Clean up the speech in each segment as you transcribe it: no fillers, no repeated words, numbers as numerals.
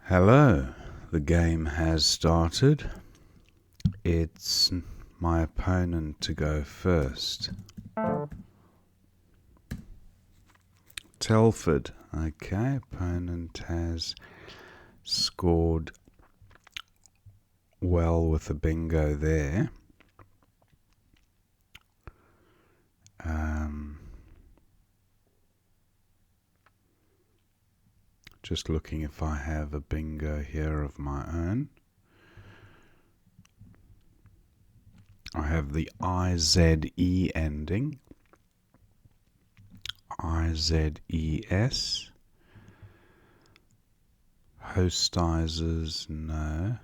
Hello, the game has started. It's my opponent to go first. Telford. Okay, opponent has scored well with a bingo there. Just looking if I have a bingo here of my own. I have the IZE ending. IZES. Hostizers, no.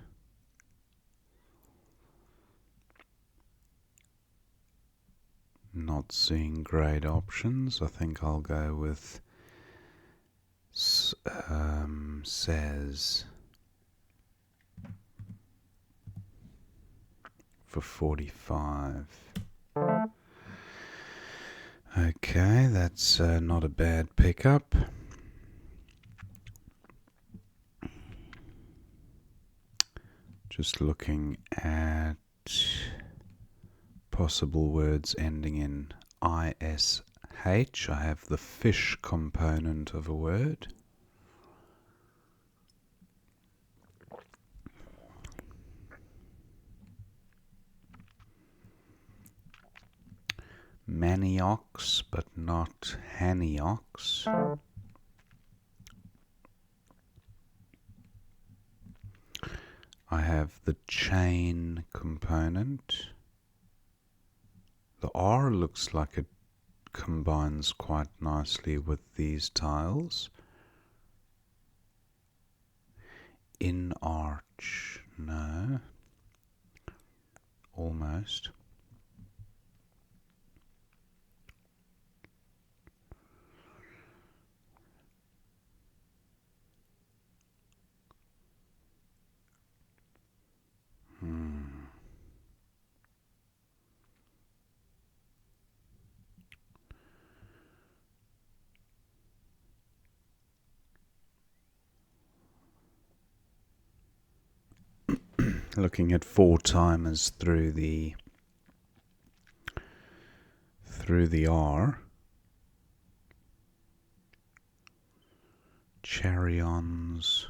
Not seeing great options. I think I'll go with says for 45. Okay, that's not a bad pickup. Just looking at possible words ending in ISH. I have the fish component of a word. Maniox, but not haniox. I have the chain component. The R looks like it combines quite nicely with these tiles. In arch, no. Almost. Looking at 4 timers through the R. Charions,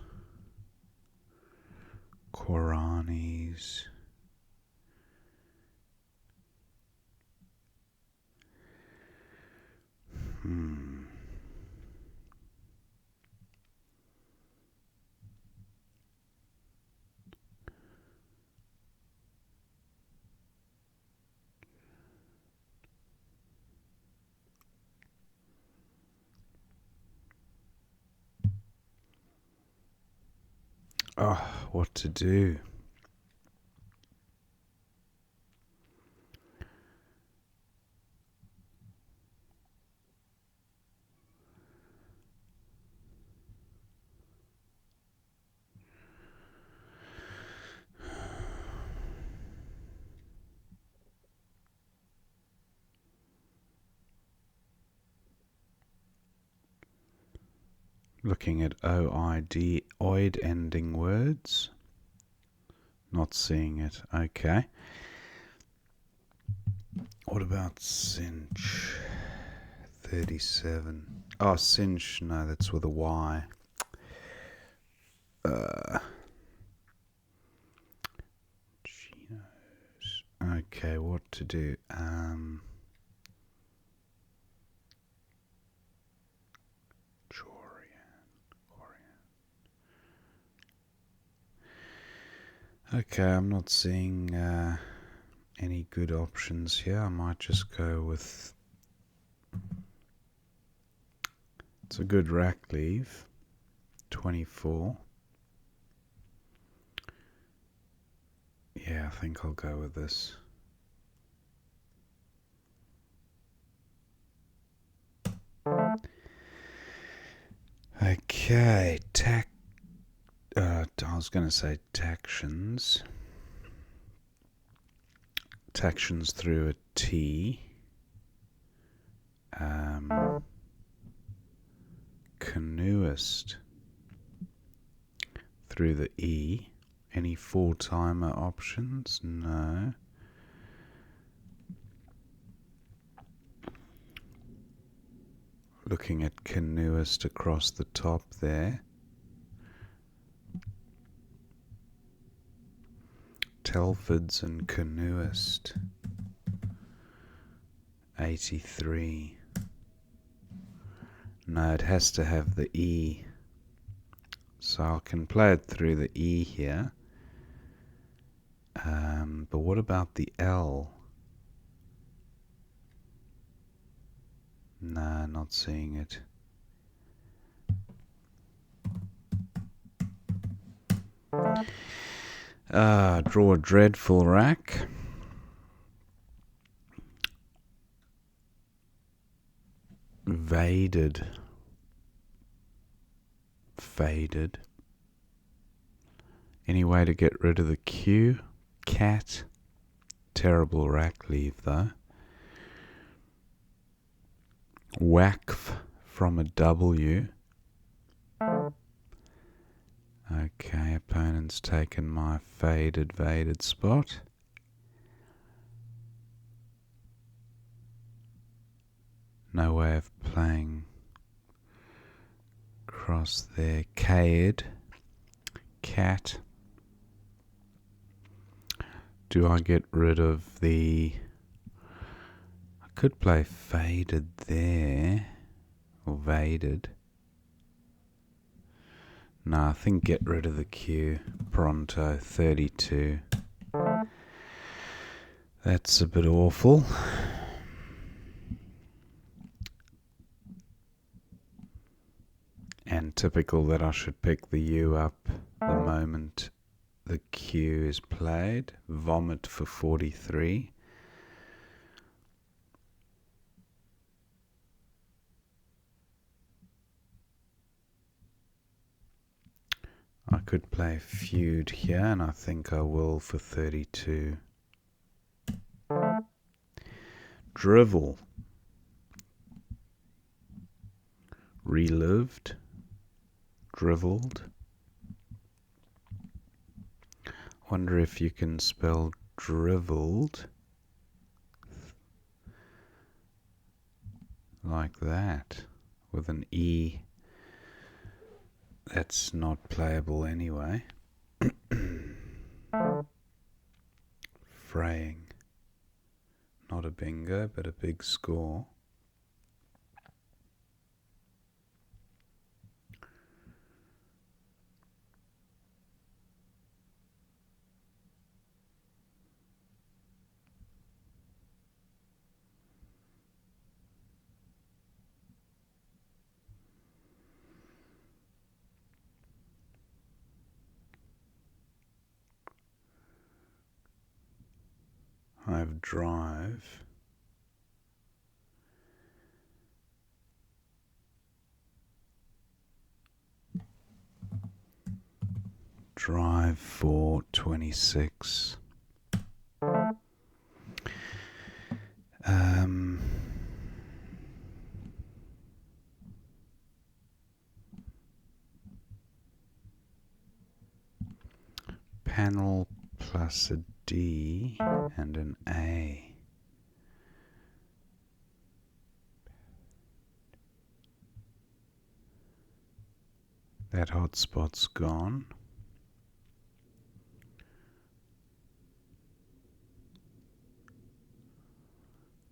Koranis. Oh, what to do? Looking at OID, oid ending words. Not seeing it. Okay. What about cinch? 37. Oh, cinch. No, that's with a Y. Chinos. Okay, what to do? Okay, I'm not seeing any good options here. I might just go with... It's a good rack leave. 24. Yeah, I think I'll go with this. Okay, I was going to say tactions. Tactions through a T. Canoeist through the E. Any four-timer options? No. Looking at canoeist across the top there. Telfords and canoeist. 83. No, it has to have the E. So I can play it through the E here. But what about the L? Nah, not seeing it. Draw a dreadful rack. Vaded. Faded. Any way to get rid of the Q? Cat. Terrible rack leave though. Whackf from a W. Okay, opponent's taken my vaded spot. No way of playing cross there. K'd. Cat. Do I get rid of the... I could play faded there. Or vaded. No, I think get rid of the Q. Pronto. 32. That's a bit awful. And typical that I should pick the U up the moment the Q is played. Vomit for 43. I could play feud here, and I think I will for 32. Drivel. Relived. Drivelled. Wonder if you can spell drivelled like that with an E. That's not playable anyway. Fraying. Not a bingo, but a big score. I have drive. Drive for 26. Panel plus a D and an A. That hotspot's gone.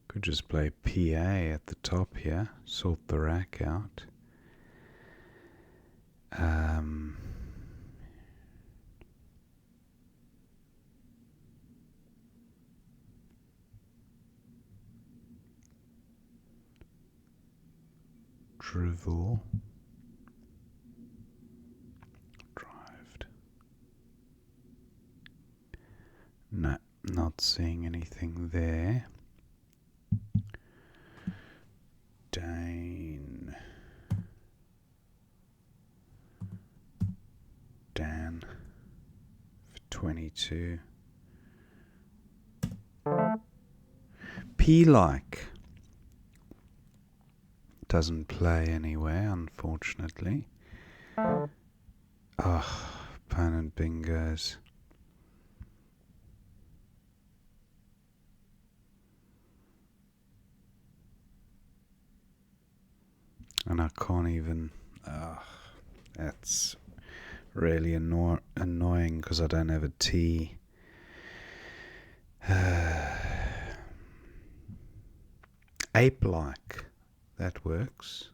Could just play PA at the top here, sort the rack out. Drivel. Drived. No, not seeing anything there. Dane. Dan for 22. P-like. Doesn't play anywhere, unfortunately. opponent bingos. And I can't even... that's really annoying because I don't have a T. Ape-like. That works.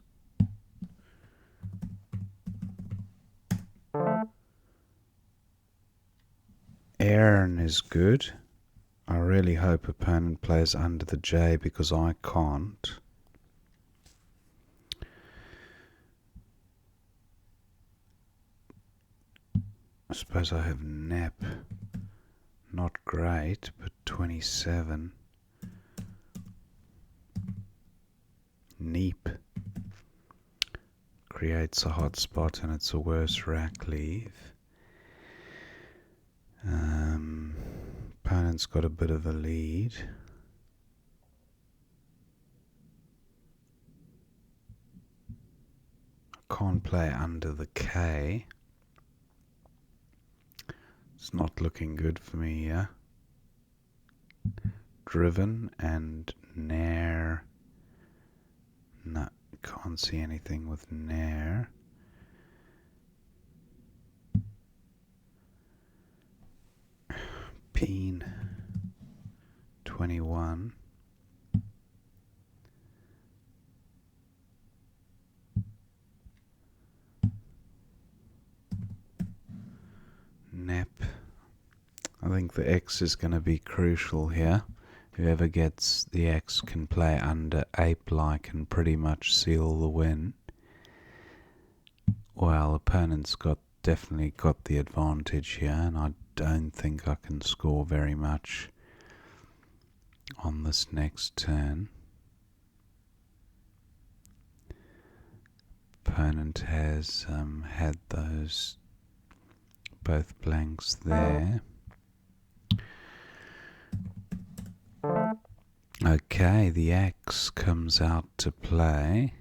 Aaron is good. I really hope opponent plays under the J because I can't. I suppose I have nap. Not great, but 27. Neep. Creates a hot spot and it's a worse rack leave. Opponent's got a bit of a lead. I can't play under the K. It's not looking good for me here. Driven and Nair. No, can't see anything with Nair. Peen. 21. Nap. I think the X is going to be crucial here. Whoever gets the X can play under ape-like and pretty much seal the win. Well, opponent's definitely got the advantage here, and I don't think I can score very much on this next turn. Opponent has had those both blanks there. Okay, the X comes out to play.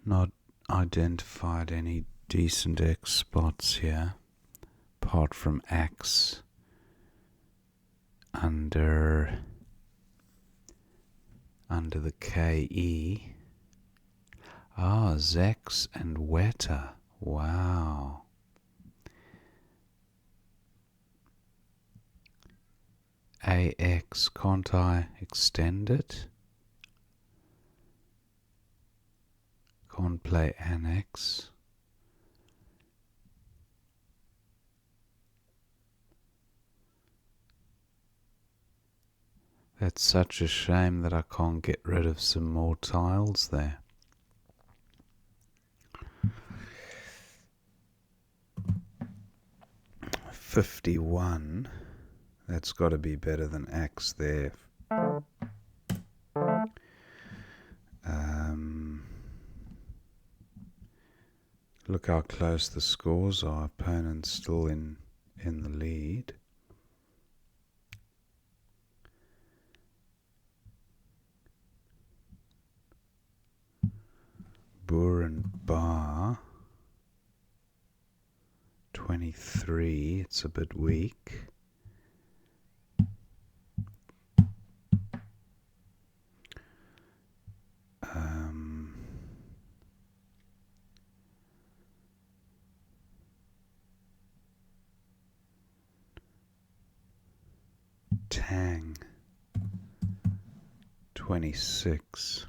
Not identified any decent X spots here, apart from X under the KE. Zex and Weta. Wow. AX, can't I extend it? Can't play annex. That's such a shame that I can't get rid of some more tiles there. $51. That's got to be better than X there. Look how close the scores are. Opponent's still in the lead. Boer and Bar. 23. It's a bit weak. Tang. 26.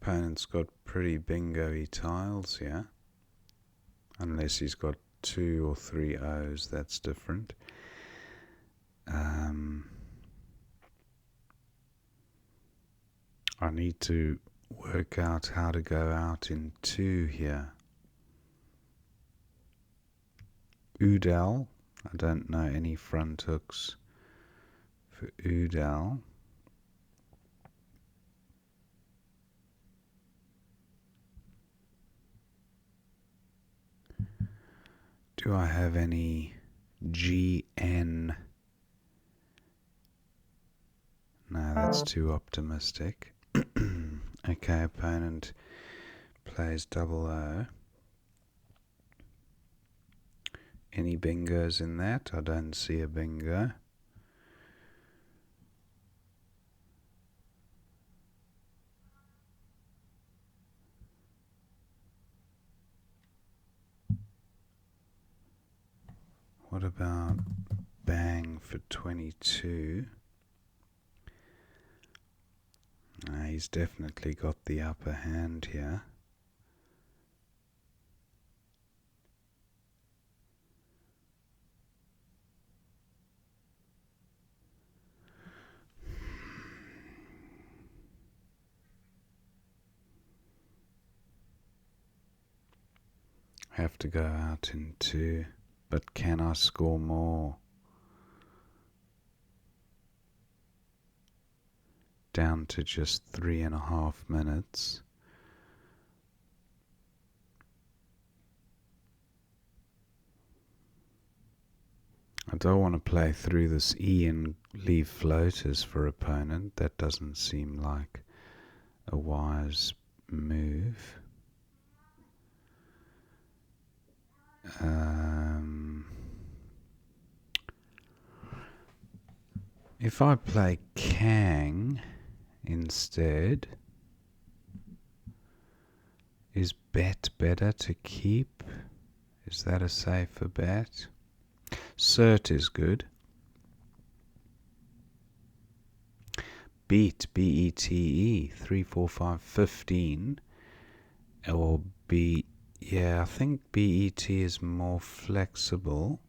Opponent's got pretty bingo-y tiles here. Unless he's got 2 or 3 O's, that's different. I need to work out how to go out in 2 here. Udal. I don't know any front hooks for Udal. Do I have any GN? No, that's too optimistic. Okay, opponent plays double O. Any bingos in that? I don't see a bingo. What about bang for 22? He's definitely got the upper hand here. Have to go out in 2, but can I score more? Down to just 3.5 minutes. I don't want to play through this E and leave floaters for opponent. That doesn't seem like a wise move. If I play Kang instead, is bet better to keep? Is that a safer bet? Cert is good. Beat, B-E-T-E, 3, 4, 5, 15. Or B, yeah, I think B-E-T is more flexible.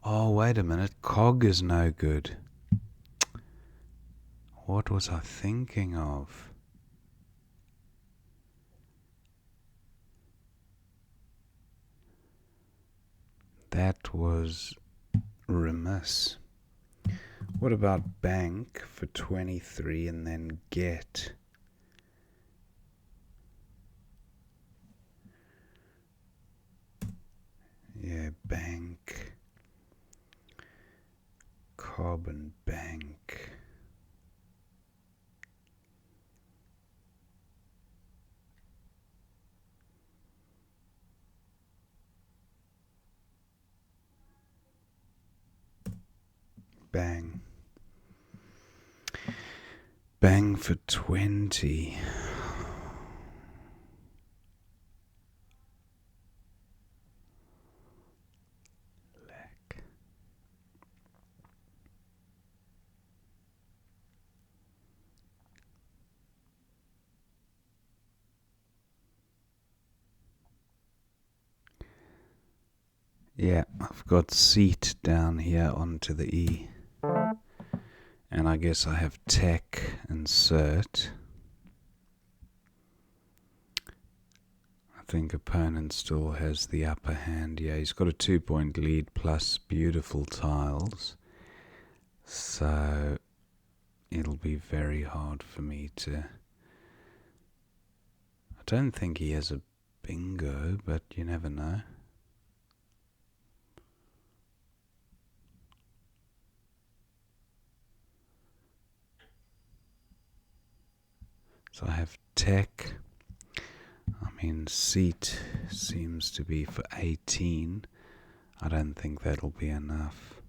Oh, wait a minute, Cog is no good. What was I thinking of? That was remiss. What about bank for 23 and then get? Yeah, bank. Cobb and bank. Bang. Bang for 20. Leck. Yeah, I've got seat down here onto the E. And I guess I have tech and cert. I think opponent still has the upper hand. Yeah, he's got a 2-point lead plus beautiful tiles. So it'll be very hard for me to... I don't think he has a bingo, but you never know. So I have tech. I mean, seat seems to be for 18. I don't think that'll be enough.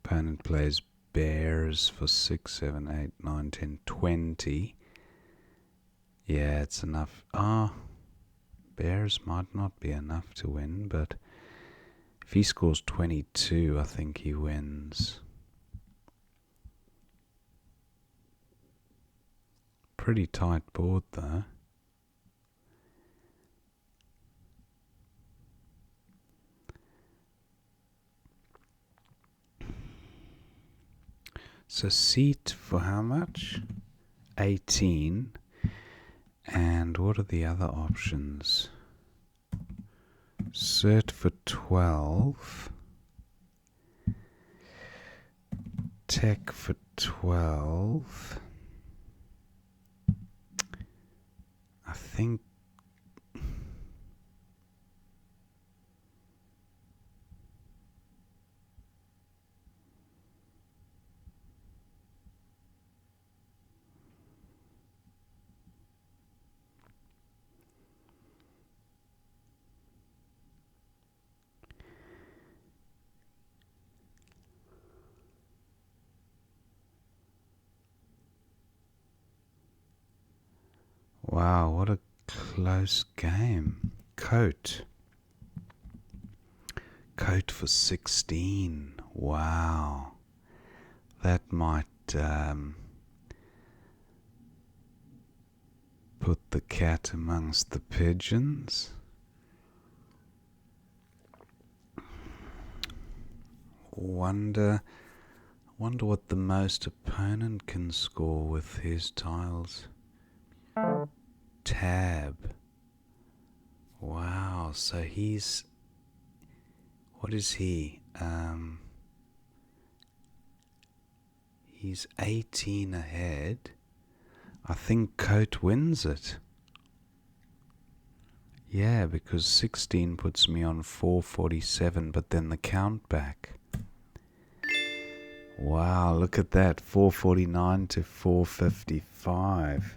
Opponent plays bears for 6, 7, 8, 9, 10, 20. Yeah, it's enough. Bears might not be enough to win, but if he scores 22, I think he wins. Pretty tight board though. So seat for how much? 18. And what are the other options? Cert for 12. Tech for 12. I think wow, what a close game. Coat for 16. Wow. That might put the cat amongst the pigeons. Wonder what the most opponent can score with his tiles. Tab. Wow, so he's... What is he? He's 18 ahead. I think Coat wins it. Yeah, because 16 puts me on 447, but then the count back. Wow, look at that. 449 to 455.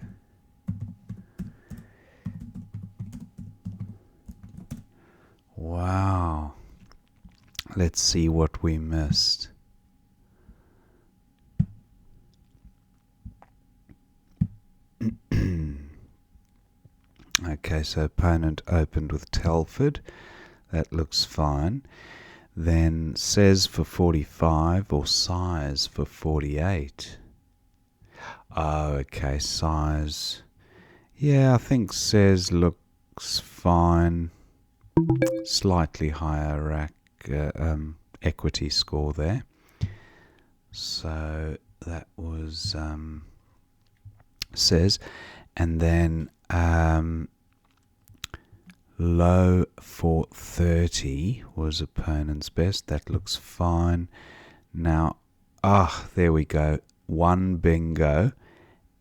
Wow. Let's see what we missed. Okay, so opponent opened with Telford. That looks fine. Then says for 45 or size for 48. Oh, okay, size. Yeah, I think says looks fine. Slightly higher rack equity score there. So that was says, and then low for 30 was opponent's best. That looks fine. Now, there we go. One bingo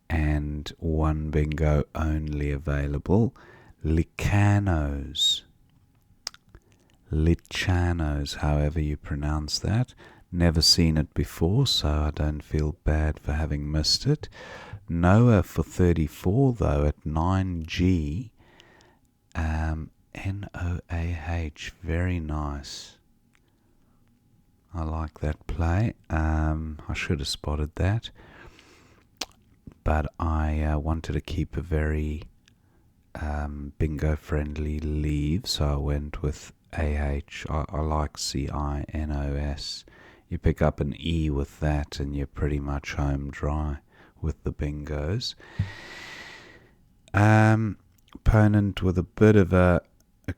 and one bingo only available. Lichanos, however you pronounce that. Never seen it before, so I don't feel bad for having missed it. Noah for 34, though, at 9G. Noah, very nice. I like that play. I should have spotted that, but I wanted to keep a very bingo-friendly leave, so I went with AH. I like CINOS. You pick up an E with that, and you're pretty much home dry with the bingos. Opponent with a bit of a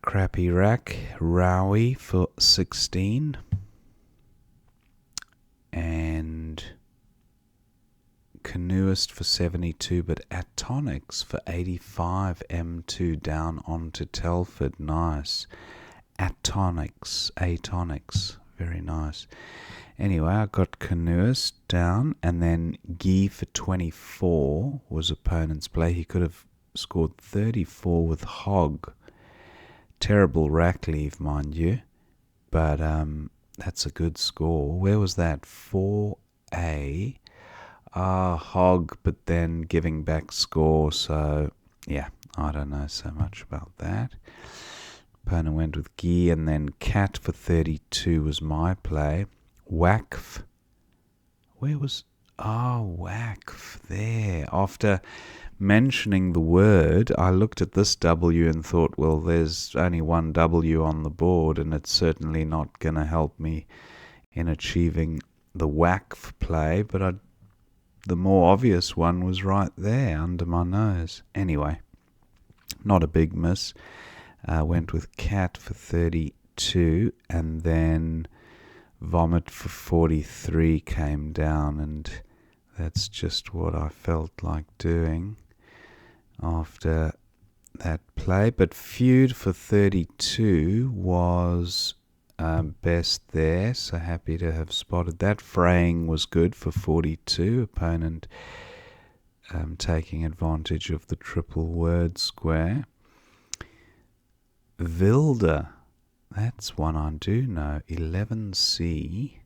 crappy rack. Rowie for 16. And Canoeist for 72, but Atonics for 85. M2 down onto Telford. Nice. Atonics. Very nice. Anyway, I got Canoeist down, and then Guy for 24 was opponent's play. He could have scored 34 with Hog. Terrible rack leave, mind you, but that's a good score. Where was that? 4A. Hog, but then giving back score, so yeah, I don't know so much about that. Opponent went with Guy, and then Cat for 32 was my play. Wakf. Where was... Wakf, there. After mentioning the word, I looked at this W and thought, well, there's only one W on the board, and it's certainly not going to help me in achieving the Wakf play, but the more obvious one was right there under my nose. Anyway, not a big miss. Went with Cat for 32, and then Vomit for 43 came down, and that's just what I felt like doing after that play. But Feud for 32 was best there, so happy to have spotted that. Fraying was good for 42, opponent taking advantage of the triple word square. Vilda, that's one I do know, 11C.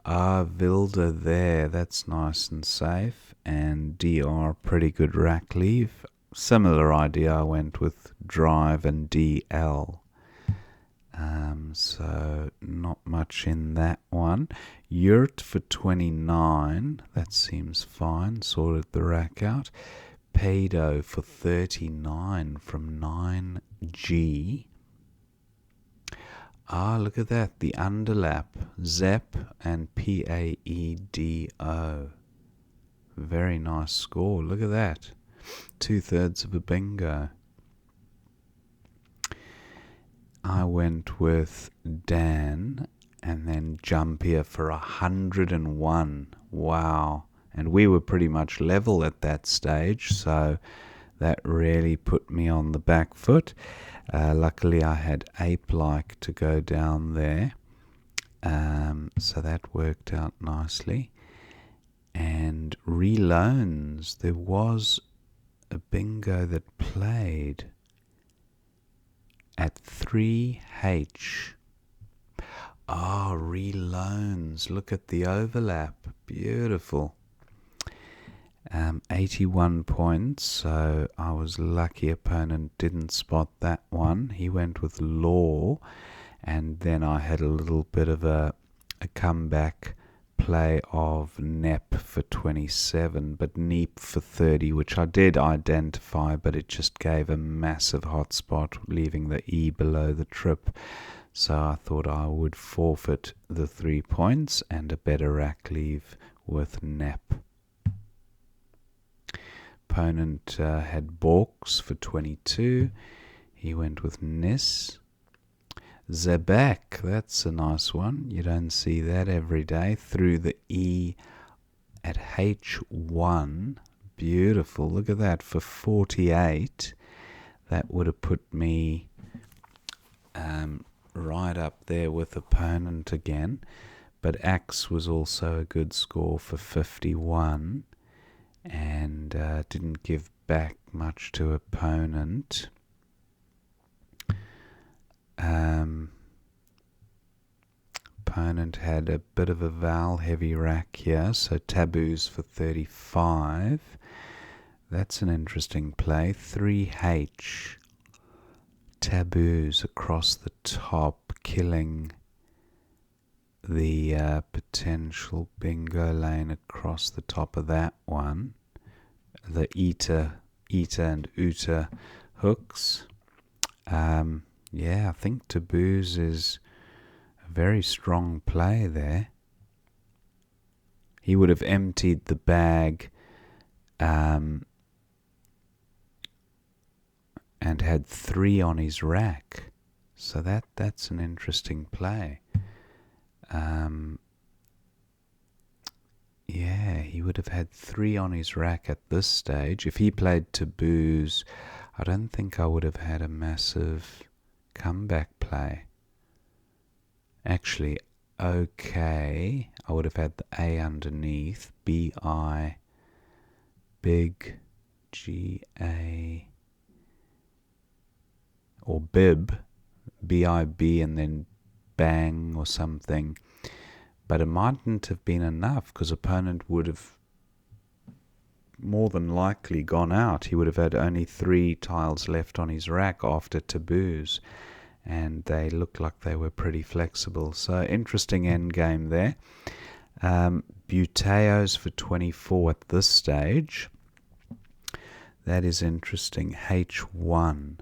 Vilda there, that's nice and safe. And DR, pretty good rack leave. Similar idea, I went with drive and DL. So not much in that one. Yurt for 29, that seems fine, sorted the rack out. Pado for 39 from 9G. Look at that, the underlap, Zep and Paedo. Very nice score, look at that. 2/3 of a bingo. I went with Dan and then Jumpier for 101. Wow. And we were pretty much level at that stage, so that really put me on the back foot. Luckily I had Ape-like to go down there, so that worked out nicely. And reloans, there was a bingo that played at 3H. Reloans, look at the overlap, beautiful. 81 points, so I was lucky opponent didn't spot that one. He went with Law, and then I had a little bit of a comeback play of Nep for 27, but Neep for 30, which I did identify, but it just gave a massive hotspot, leaving the E below the trip. So I thought I would forfeit the 3 points and a better rack leave with Nep. Opponent had Borks for 22. He went with Nis. Zebek, that's a nice one. You don't see that every day. Through the E at H1. Beautiful. Look at that for 48. That would have put me right up there with opponent again. But Axe was also a good score for 51. And didn't give back much to opponent. Opponent had a bit of a Val heavy rack here, so taboos for 35. That's an interesting play. 3H. Taboos across the top, killing the potential bingo lane across the top of that one. The Eta and Uta hooks. Yeah, I think taboos is a very strong play there. He would have emptied the bag and had 3 on his rack. So that's an interesting play. Yeah, he would have had 3 on his rack at this stage. If he played taboos, I don't think I would have had a massive comeback play. Actually, okay, I would have had the A underneath, B-I, big, G-A, or bib, B-I-B, and then bang or something. But it mightn't have been enough, because opponent would have more than likely gone out. He would have had only 3 tiles left on his rack after taboos, and they looked like they were pretty flexible. So interesting endgame there. Buteos for 24 at this stage. That is interesting. H1.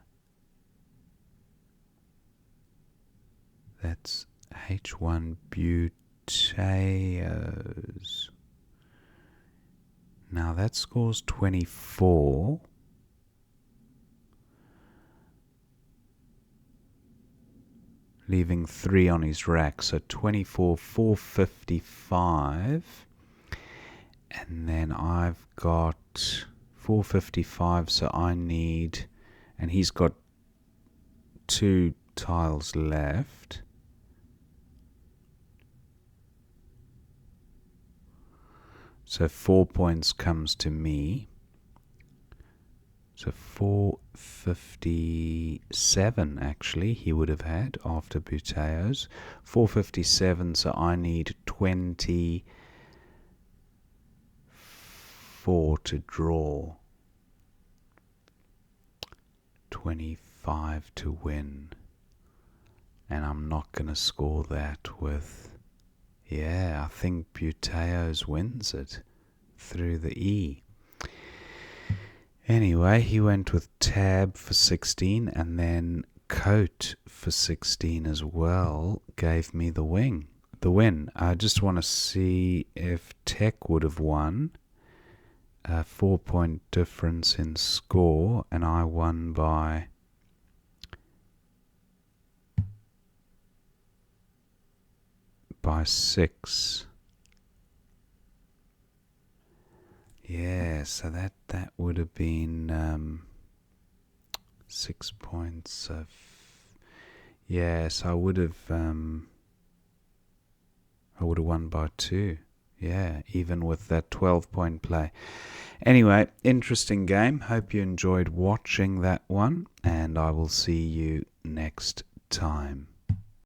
That's H1 Buteos. Now that scores 24. leaving 3 on his rack. So 24, 455. And then I've got 455, so I need... And he's got 2 tiles left. So 4 points comes to me. So 457 actually he would have had after Buteos. 457, so I need 24 to draw. 25 to win. And I'm not going to score that with... Yeah, I think Buteos wins it through the E. Anyway, he went with Tab for 16, and then Coat for 16 as well gave me the win. I just want to see if Tech would have won. 4-point difference in score, and I won by... by 6. Yeah, so that would have been 6 points of... Yes, I would have won by 2. Yeah, even with that 12-point play. Anyway, interesting game. Hope you enjoyed watching that one, and I will see you next time.